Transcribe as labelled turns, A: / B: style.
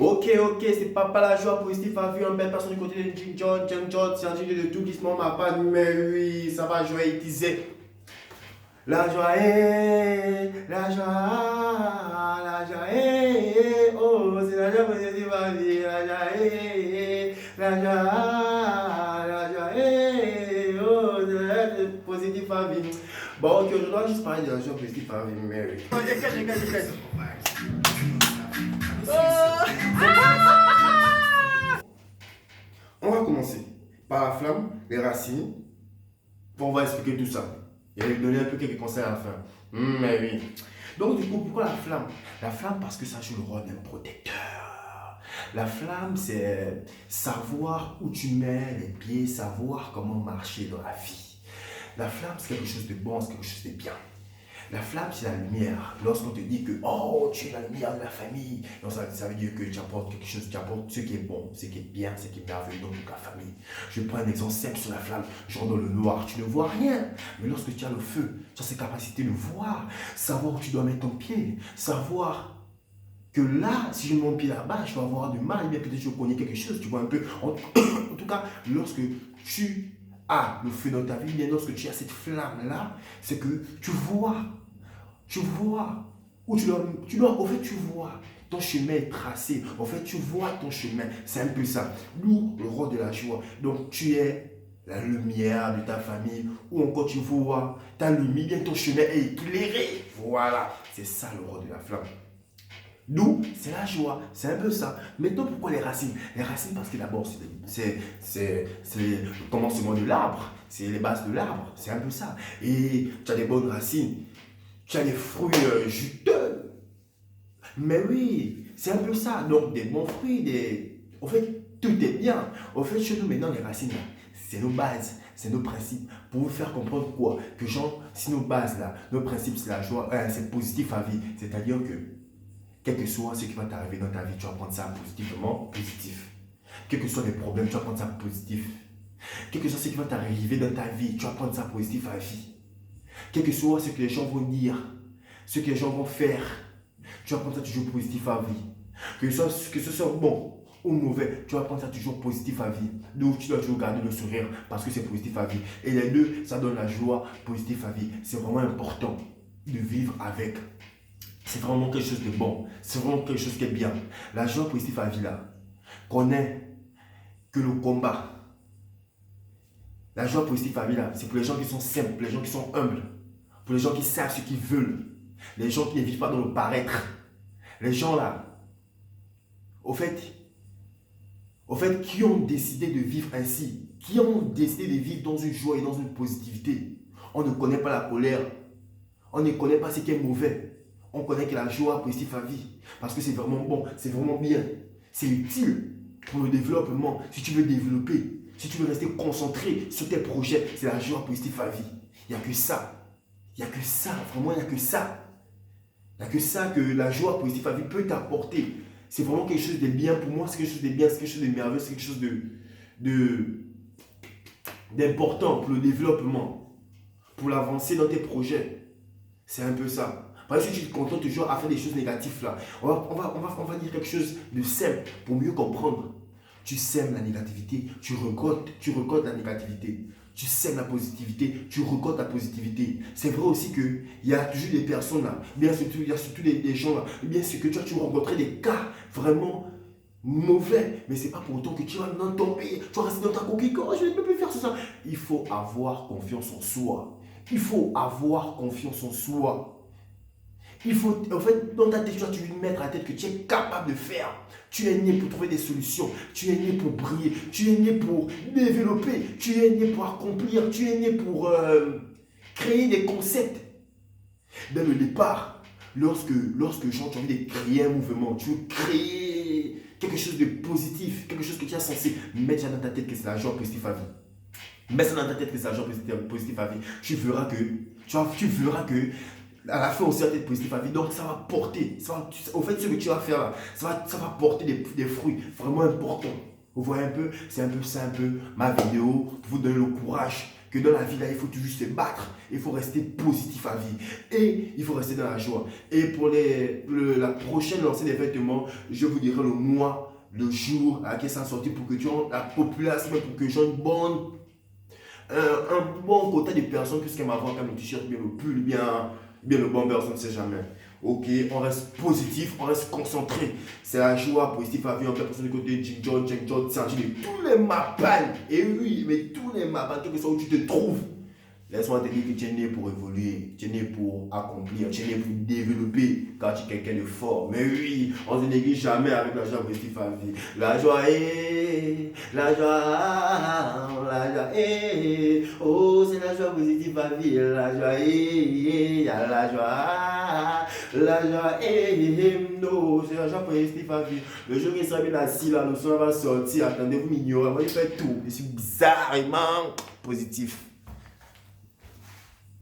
A: Ok, c'est Papa la joie positive a vu une belle personne du côté de John, c'est un de tout glissement, ma part, mais oui, ça va jouer, il disait. La joie est, oh, c'est la joie positive à vie, la joie est, oh, c'est la joie positive à vie. Bon, ok, je dois juste parler de la joie positive à vie, mais oui. On va commencer par la flamme, les racines, on va expliquer tout ça. Et donner un peu quelques conseils à la fin. Mais oui. Donc du coup, pourquoi la flamme? La flamme parce que ça joue le rôle d'un protecteur. La flamme, c'est savoir où tu mets les pieds, savoir comment marcher dans la vie. La flamme, c'est quelque chose de bon, c'est quelque chose de bien. La flamme, c'est la lumière. Lorsqu'on te dit que oh, tu es la lumière de la famille, donc ça veut dire que tu apportes quelque chose, tu apportes ce qui est bon, ce qui est bien, ce qui est merveilleux dans toute la famille. Je prends un exemple simple sur la flamme. Genre dans le noir, tu ne vois rien. Mais lorsque tu as le feu, tu as cette capacité de voir, savoir où tu dois mettre ton pied, savoir que là, si je mets mon pied là-bas, je vais avoir du mal, bien peut-être je connais quelque chose, tu vois un peu. En tout cas, lorsque tu as le feu dans ta vie, bien lorsque tu as cette flamme-là, c'est que tu vois où en fait, tu vois ton chemin est tracé. En fait, tu vois ton chemin. C'est un peu ça. D'où le rôle de la joie. Donc, tu es la lumière de ta famille. Ou encore, tu vois ta lumière, bien ton chemin est éclairé. Voilà. C'est ça le rôle de la flamme. D'où, c'est la joie. C'est un peu ça. Maintenant, pourquoi les racines? Les racines, parce que d'abord, c'est le commencement de l'arbre. C'est les bases de l'arbre. C'est un peu ça. Et tu as des bonnes racines. Tu as des fruits juteux. Mais oui, c'est un peu ça. Donc, des bons fruits, En fait, tout est bien. En fait, chez nous, maintenant, les racines, là, c'est nos bases, c'est nos principes. Pour vous faire comprendre quoi? Que genre, si nos bases, là, nos principes, c'est la joie, c'est positif à vie. C'est-à-dire que, quel que soit ce qui va t'arriver dans ta vie, tu vas prendre ça positivement, positif. Quels que soient les problèmes, tu vas prendre ça positif. Quel que soit ce qui va t'arriver dans ta vie, tu vas prendre ça positif à vie. Quel que soit ce que les gens vont dire, ce que les gens vont faire, tu vas prendre ça toujours positif à vie. Que ce soit bon ou mauvais, tu vas prendre ça toujours positif à vie. Donc tu dois toujours garder le sourire parce que c'est positif à vie. Et les deux, ça donne la joie positive à vie. C'est vraiment important de vivre avec. C'est vraiment quelque chose de bon. C'est vraiment quelque chose qui est bien. La joie positive à vie là, connaît que le combat. La joie positive à vie là, c'est pour les gens qui sont simples, pour les gens qui sont humbles, pour les gens qui savent ce qu'ils veulent, les gens qui ne vivent pas dans le paraître. Les gens là, au fait, qui ont décidé de vivre ainsi, qui ont décidé de vivre dans une joie et dans une positivité. On ne connaît pas la colère, on ne connaît pas ce qui est mauvais. On connaît que la joie positive à vie, parce que c'est vraiment bon, c'est vraiment bien, c'est utile pour le développement. Si tu veux développer, si tu veux rester concentré sur tes projets, c'est la joie positive à vie. Il n'y a que ça. Il n'y a que ça, vraiment, il n'y a que ça. Il n'y a que ça que la joie positive à vie peut t'apporter. C'est vraiment quelque chose de bien pour moi, c'est quelque chose de bien, c'est quelque chose de merveilleux, c'est quelque chose d'important pour le développement, pour l'avancée dans tes projets. C'est un peu ça. Parce que si tu te contentes toujours à faire des choses négatives là, on va dire quelque chose de simple pour mieux comprendre. Tu sèmes la négativité, tu récoltes la négativité. Tu sèmes la positivité, tu récoltes la positivité. C'est vrai aussi qu'il y a toujours des personnes là, bien surtout, il y a surtout des gens là, bien sûr que tu vas rencontrer des cas vraiment mauvais, mais c'est pas pour autant que tu vas non tomber, tu vas rester dans ta coquille, oh, je ne peux plus faire ça. Il faut avoir confiance en soi. Il faut avoir confiance en soi. Il faut, en fait, dans ta tête, tu dois te mettre à la tête que tu es capable de faire. Tu es né pour trouver des solutions. Tu es né pour briller. Tu es né pour développer. Tu es né pour accomplir. Tu es né pour créer des concepts. Dès le départ, lorsque tu as envie de créer un mouvement, tu veux créer quelque chose de positif, quelque chose que tu es censé mettre dans ta tête que c'est la joie positive à vie. Mets ça dans ta tête que c'est la joie positive à vie. Tu verras que à la fin aussi, tu es positif à vie. Donc, ça va porter. Au fait, ce que tu vas faire là, ça va porter des fruits vraiment importants. Vous voyez un peu, c'est un peu ça, ma vidéo, pour vous donner le courage que dans la vie, là, il faut toujours se battre. Il faut rester positif à vie. Et il faut rester dans la joie. Et pour la prochaine lancée des vêtements, je vous dirai le mois, le jour à laquelle ça sorti pour que tu aies la population, pour que j'ai un bon quota de personnes puisqu'elle m'avoir comme le t-shirt, bien le pull, bien le bomber, on ne sait jamais. Ok, on reste positif, on reste concentré. C'est la joie positive à vie. On peut passer du côté Jim John, Sanji, de tous les mappals. Et oui, mais tous les mappals, quel que soit où tu te trouves. Laisse-moi te dire que tu es né pour évoluer, tu es né pour accomplir, tu es né pour développer quand tu es quelqu'un de fort. Mais oui, on ne se néglige jamais avec la joie positive à vie. La joie est, oh c'est la joie positive à vie. La joie est, la joie est, non, c'est la joie positive à vie. Le jour où il sera bien assis là, le son va sortir, attendez-vous m'ignorer, moi je fais tout. Je suis bizarrement positif.